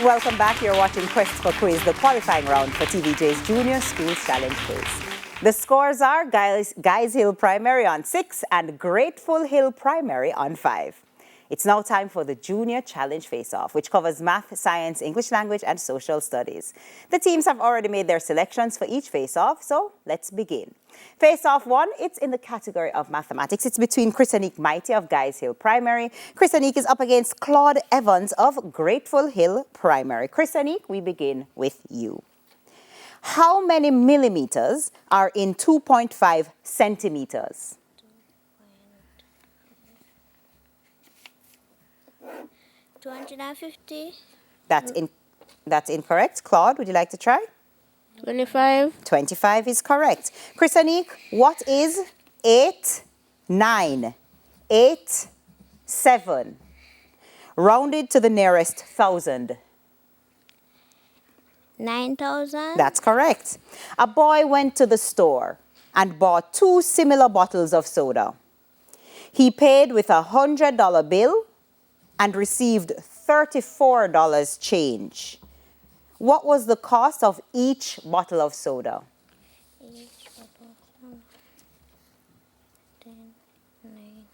Welcome back. You're watching Quest for Quiz, the qualifying round for TVJ's Junior School Challenge Quiz. The scores are Guys Hill Primary on 6 and Grateful Hill Primary on 5. It's now time for the Junior Challenge Face-Off, which covers math, science, English language, and social studies. The teams have already made their selections for each face-off, so let's begin. Face-Off 1, it's in the category of mathematics. It's between Chrisanique Mighty of Guys Hill Primary. Chrisanique is up against Claude Evans of Grateful Hill Primary. Chrisanique, we begin with you. How many millimeters are in 2.5 centimeters? 250. That's incorrect. Claude, would you like to try? 25. 25 is correct. Chrisanique, what is 8, 9, 8, 7? Rounded to the nearest thousand. 9,000. That's correct. A boy went to the store and bought 2 similar bottles of soda. He paid with a $100 bill and received $34 change. What was the cost of each bottle of soda? Each bottle of 10, 9,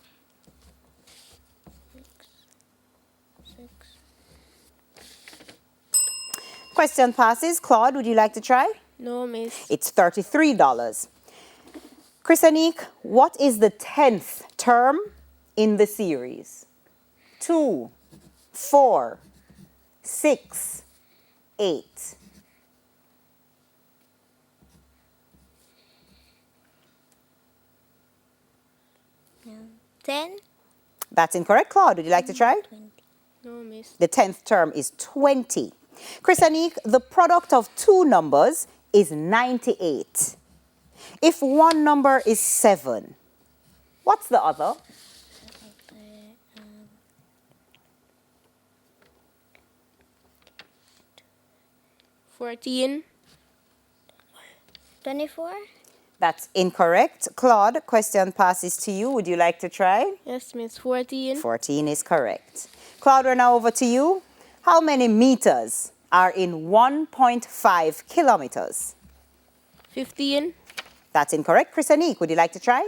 6. Question passes. Claude, would you like to try? No, miss. It's $33. Chrisanique, what is the 10th term in the series? 2, 4, 6, 8. 10. That's incorrect. Claude, would you like to try? 20. No, miss. The 10th term is 20. Chrisanique, the product of 2 numbers is 98. If one number is 7, what's the other? 14. 24. That's incorrect. Claude, question passes to you. Would you like to try? Yes, miss. 14. 14 is correct. Claude, we're now over to you. How many meters are in 1.5 kilometers? 15. That's incorrect. Chrisanique, would you like to try?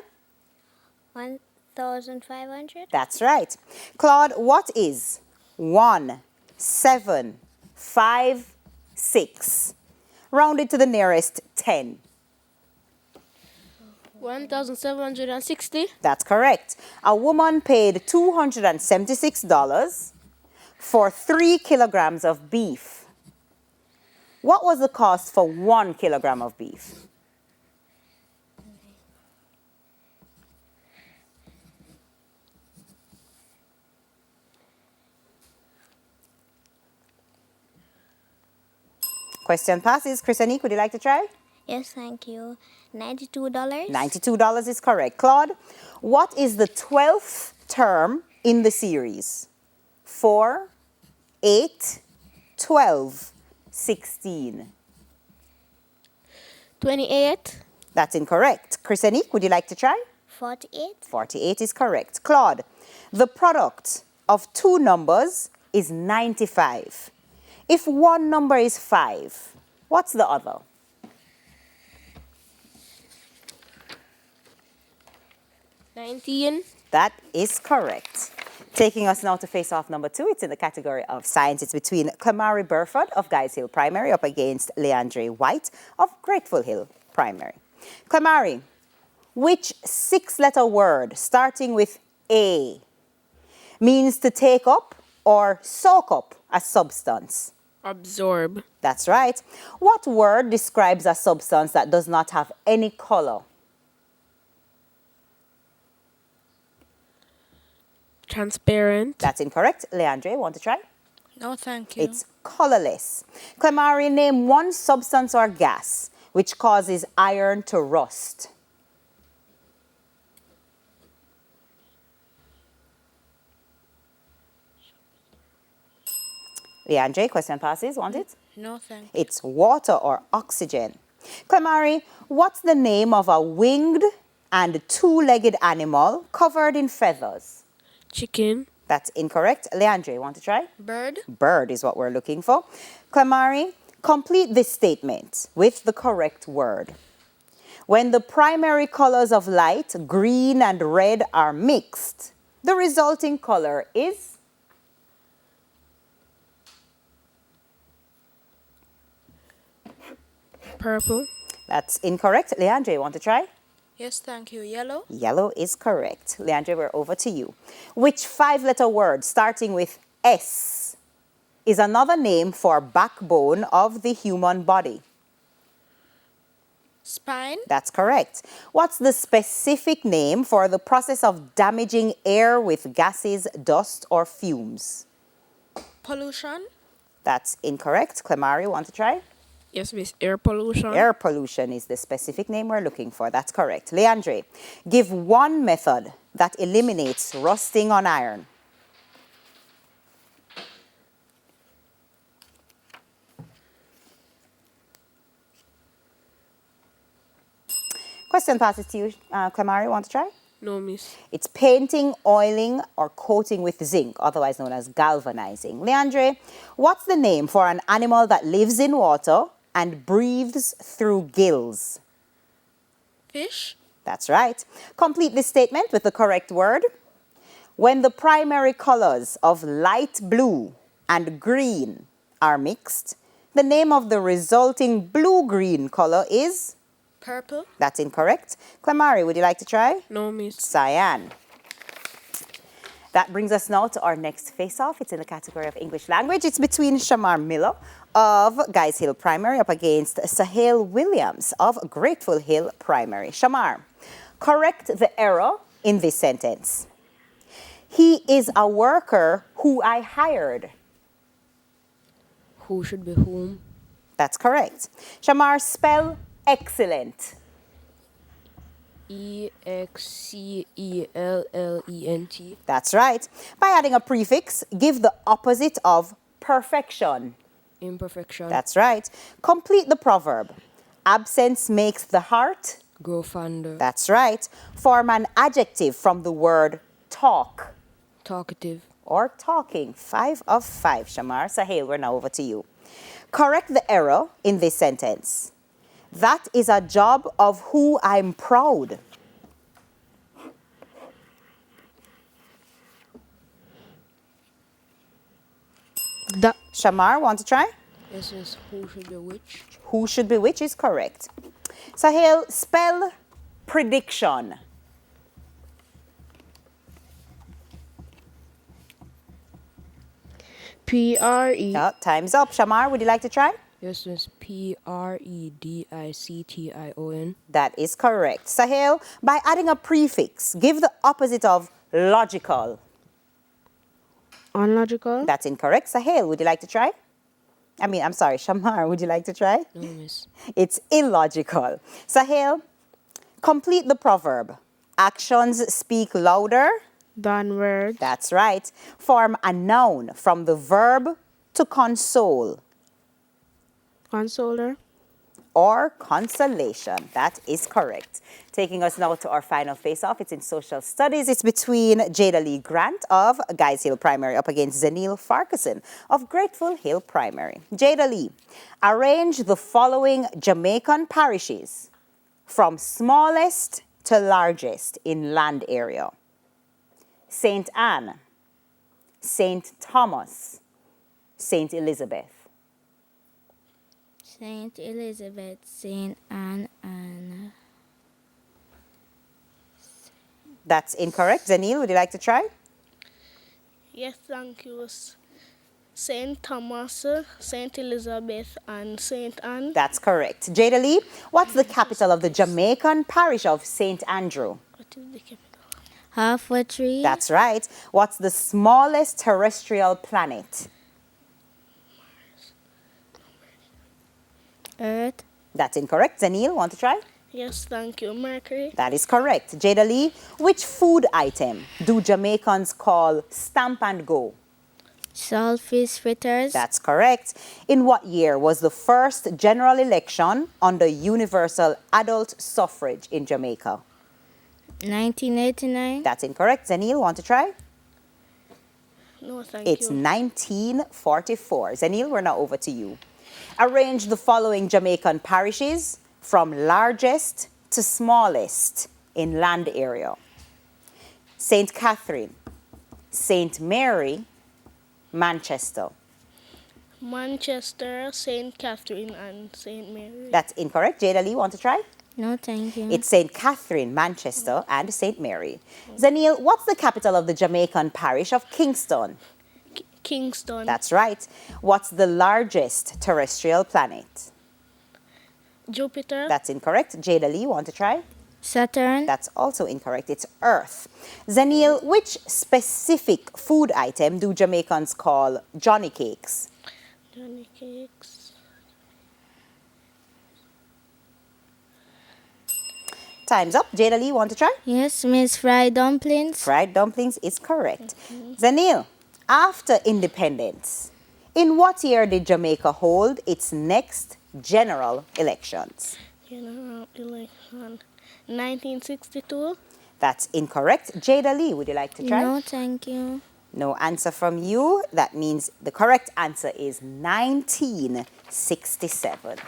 1,500. That's right. Claude, what is 1, 7, 5, 6? Rounded to the nearest 10. 1,760. That's correct. A woman paid $276 for 3 kilograms of beef. What was the cost for 1 kilogram of beef? Question passes. Chrisanique, would you like to try? Yes, thank you. $92. $92 is correct. Claude, what is the 12th term in the series? 4, 8, 12, 16. 28. That's incorrect. Chrisanique, would you like to try? 48. 48 is correct. Claude, the product of 2 numbers is 95. If one number is 5, what's the other? $19. That is correct. Taking us now to face-off number 2. It's in the category of science. It's between Clamari Burford of Guys Hill Primary up against Leandre White of Grateful Hill Primary. Clamari, which 6-letter word starting with A means to take up or soak up a substance? Absorb. That's right. What word describes a substance that does not have any color? Transparent. That's incorrect. Leandre, want to try? No, thank you. It's colorless. Clamari, name one substance or gas which causes iron to rust. Leandre, question passes. Want it? No, thank you. It's water or oxygen. Clamari, what's the name of a winged and 2-legged animal covered in feathers? Chicken. That's incorrect. Leandre, want to try? Bird. Bird is what we're looking for. Clamari, complete this statement with the correct word. When the primary colors of light, green and red, are mixed, the resulting color is? Purple. That's incorrect. Leandre, want to try? Yes, thank you. Yellow. Yellow is correct. Leandre, we're over to you. Which five-letter word starting with S is another name for backbone of the human body? Spine. That's correct. What's the specific name for the process of damaging air with gases, dust, or fumes? Pollution. That's incorrect. Clamari, want to try? Yes, miss. Air pollution. Air pollution is the specific name we're looking for. That's correct. Leandre, give one method that eliminates rusting on iron. Question passes to you, Clamari. Want to try? No, miss. It's painting, oiling, or coating with zinc, otherwise known as galvanizing. Leandre, what's the name for an animal that lives in water and breathes through gills? Fish. That's right. Complete this statement with the correct word. When the primary colors of light blue and green are mixed, the name of the resulting blue-green color is? Purple. That's incorrect. Clamari, would you like to try? No, miss. Cyan. That brings us now to our next face-off. It's in the category of English language. It's between Shamar Miller of Guys Hill Primary up against Sahel Williams of Grateful Hill Primary. Shamar, correct the error in this sentence. He is a worker who I hired. Who should be whom? That's correct. Shamar, spell excellent. EXCELLENT. That's right. By adding a prefix, give the opposite of perfection. Imperfection. That's right. Complete the proverb. Absence makes the heart. Grow fonder. That's right. Form an adjective from the word talk Talkative. or talking. 5 of 5, Shamar. Sahel, we're now over to you. Correct the error in this sentence. That is a job of who I'm proud. Shamar, want to try? Yes, yes. Who should be which? Who should be which is correct. Sahel, spell prediction. PRE. Oh, time's up. Shamar, would you like to try? Yes, miss. PREDICTION. That is correct. Sahel, by adding a prefix, give the opposite of logical. Unlogical. That's incorrect. Sahel, would you like to try? I'm sorry, Shamar, would you like to try? No, miss. It's illogical. Sahel, complete the proverb. Actions speak louder Than words. That's right. Form a noun from the verb to console Consoler. or consolation. That is correct. Taking us now to our final face-off. It's in social studies. It's between Jada Lee Grant of Guys Hill Primary up against Zenil Farquharson of Grateful Hill Primary. Jada Lee, arrange the following Jamaican parishes from smallest to largest in land area. St. Anne, St. Thomas, St. Elizabeth. Saint Elizabeth, Saint Anne, and That's incorrect. Zenil, would you like to try? Yes, thank you. Saint Thomas, Saint Elizabeth, and Saint Anne. That's correct. Jada Lee, what's the capital of the Jamaican parish of St. Andrew? What is the capital? half a tree. That's right. What's the smallest terrestrial planet? Earth. That's incorrect. Zenil, want to try? Yes, thank you. Mercury. That is correct. Jada Lee, which food item do Jamaicans call stamp and go? Saltfish fritters. That's correct. In what year was the first general election under universal adult suffrage in Jamaica? 1989. That's incorrect. Zenil, want to try? No, thank It's you. 1944. Zanil, we're now over to you. Arrange the following Jamaican parishes from largest to smallest in land area. St. Catherine, St. Mary, Manchester. Manchester, St. Catherine, and St. Mary. That's incorrect. Jada Lee, want to try? No, thank you. It's St. Catherine, Manchester, and St. Mary. Zanil, what's the capital of the Jamaican parish of Kingston? Kingston. That's right. What's the largest terrestrial planet? Jupiter. That's incorrect. Jada Lee, want to try? Saturn. That's also incorrect. It's Earth. Zanil, which specific food item do Jamaicans call Johnny cakes? Johnny cakes. Time's up. Jada Lee, want to try? Yes, Miss Fried Dumplings. Fried dumplings is correct. Zanil, after independence, in what year did Jamaica hold its next general elections? General election. 1962. That's incorrect. Jada Lee, would you like to try? No, thank you. No answer from you. That means the correct answer is 1967. Okay,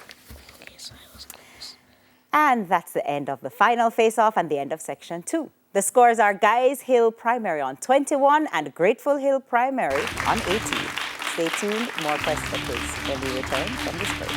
so I was close. And that's the end of the final face-off and the end of section 2. The scores are Guys Hill Primary on 21 and Grateful Hill Primary on 18. Stay tuned, more Quest for Quiz when we return from this break.